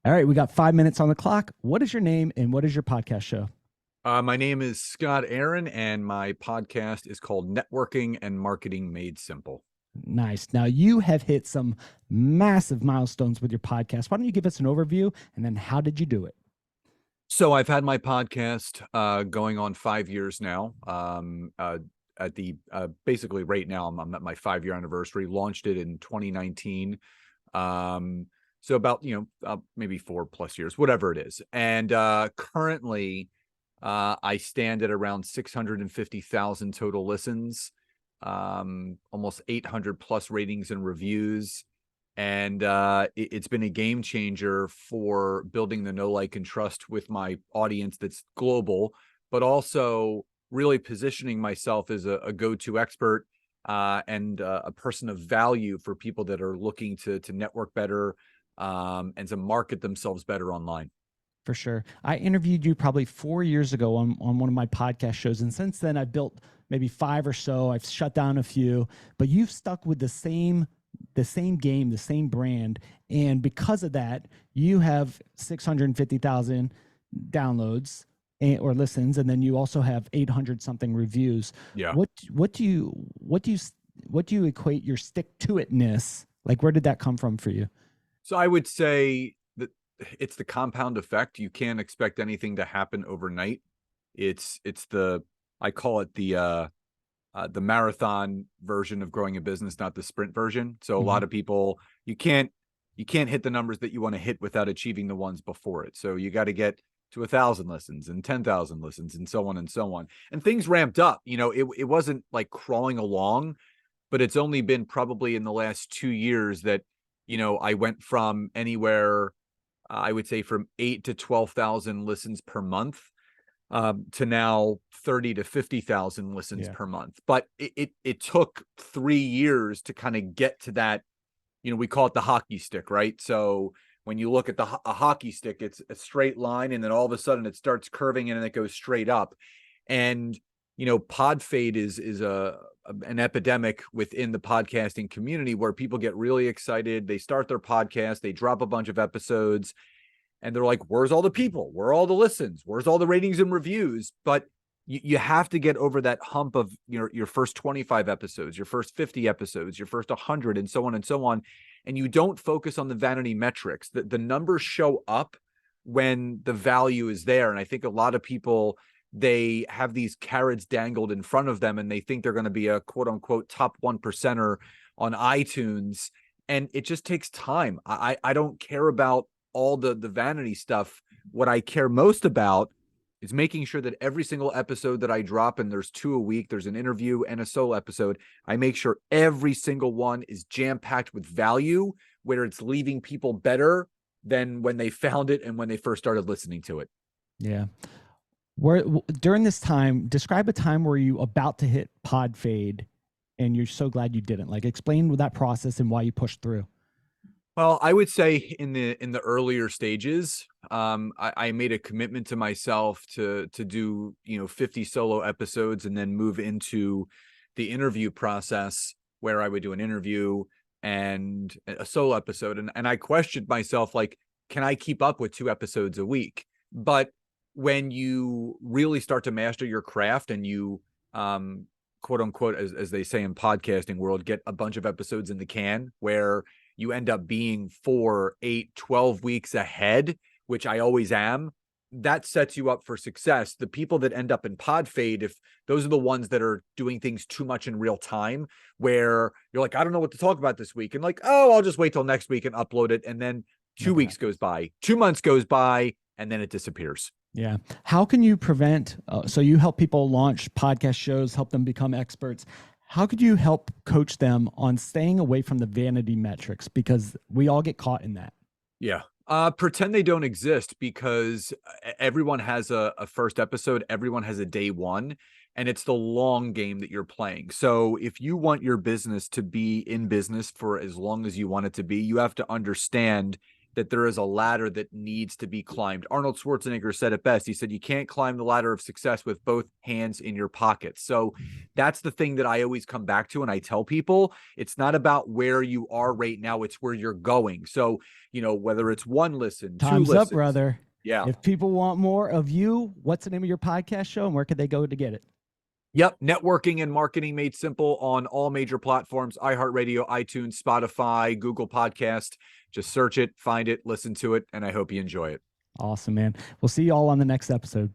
All right, we got 5 minutes on the clock. What is your name and what is your podcast show? My name is Scott Aaron, and my podcast is called Networking and Marketing Made Simple. Nice. Now, you have hit some massive milestones with your podcast. Why don't you give us an overview and then how did you do it? So I've had my podcast going on 5 years now. At the basically right now, I'm at my 5-year anniversary. Launched it in 2019. So about maybe 4+ years, whatever it is. And currently, I stand at around 650,000 total listens, almost 800 plus ratings and reviews. And it's been a game changer for building the know, like, and trust with my audience that's global, but also really positioning myself as a go-to expert and a person of value for people that are looking to network better and to market themselves better online. For sure. I interviewed you probably 4 years ago on one of my podcast shows. And since then, I've built maybe 5 or so. I've shut down a few, but you've stuck with the same game, the same brand. And because of that, you have 650,000 downloads or listens. And then you also have 800 something reviews. Yeah. What do you equate your stick to itness? Like, where did that come from for you? So I would say that it's the compound effect. You can't expect anything to happen overnight. It's I call it the marathon version of growing a business, not the sprint version. So a lot of people, you can't hit the numbers that you want to hit without achieving the ones before it. So you got to get to 1,000 listens and 10,000 listens and so on and so on. And things ramped up. It wasn't like crawling along, but it's only been probably in the last 2 years that I went from anywhere, I would say from 8 to 12,000 listens per month to now 30 to 50,000 listens per month. But it took 3 years to kind of get to that. We call it the hockey stick, right? So when you look at a hockey stick, it's a straight line, and then all of a sudden it starts curving and it goes straight up. And pod fade is an epidemic within the podcasting community, where people get really excited. They start their podcast, they drop a bunch of episodes, and they're like, where's all the people? Where are all the listens? Where's all the ratings and reviews? But you have to get over that hump of your first 25 episodes, your first 50 episodes, your first 100, and so on and so on. And you don't focus on the vanity metrics. The numbers show up when the value is there. And I think a lot of people, they have these carrots dangled in front of them, and they think they're going to be a quote unquote top 1%er on iTunes. And it just takes time. I don't care about all the vanity stuff. What I care most about is making sure that every single episode that I drop, and there's 2 a week, there's an interview and a solo episode, I make sure every single one is jam-packed with value, where it's leaving people better than when they found it and when they first started listening to it. Yeah. During this time, describe a time where you about to hit pod fade and you're so glad you didn't. Like, explain that process and why you pushed through. Well, I would say in the earlier stages, I made a commitment to myself to do 50 solo episodes, and then move into the interview process, where I would do an interview and a solo episode. And I questioned myself, like, can I keep up with 2 episodes a week? But when you really start to master your craft, and you quote unquote, as they say in podcasting world, get a bunch of episodes in the can, where you end up being 4, 8, 12 weeks ahead, which I always am, that sets you up for success. The people that end up in pod fade, if those are the ones that are doing things too much in real time, where you're like, I don't know what to talk about this week. And like, oh, I'll just wait till next week and upload it. And then 2 weeks goes by, 2 months goes by, and then it disappears. Yeah. How can you prevent, so you help people launch podcast shows, help them become experts. How could you help coach them on staying away from the vanity metrics? Because we all get caught in that. Yeah. Pretend they don't exist, because everyone has a first episode. Everyone has a day one, and it's the long game that you're playing. So if you want your business to be in business for as long as you want it to be, you have to understand that there is a ladder that needs to be climbed. Arnold Schwarzenegger said it best. He said, you can't climb the ladder of success with both hands in your pockets. So that's the thing that I always come back to. And I tell people, it's not about where you are right now. It's where you're going. So, whether it's one listen, two Time's listens. up, brother. Yeah. If people want more of you, what's the name of your podcast show and where could they go to get it? Yep. Networking and Marketing Made Simple on all major platforms, iHeartRadio, iTunes, Spotify, Google Podcast. Just search it, find it, listen to it, and I hope you enjoy it. Awesome, man. We'll see you all on the next episode.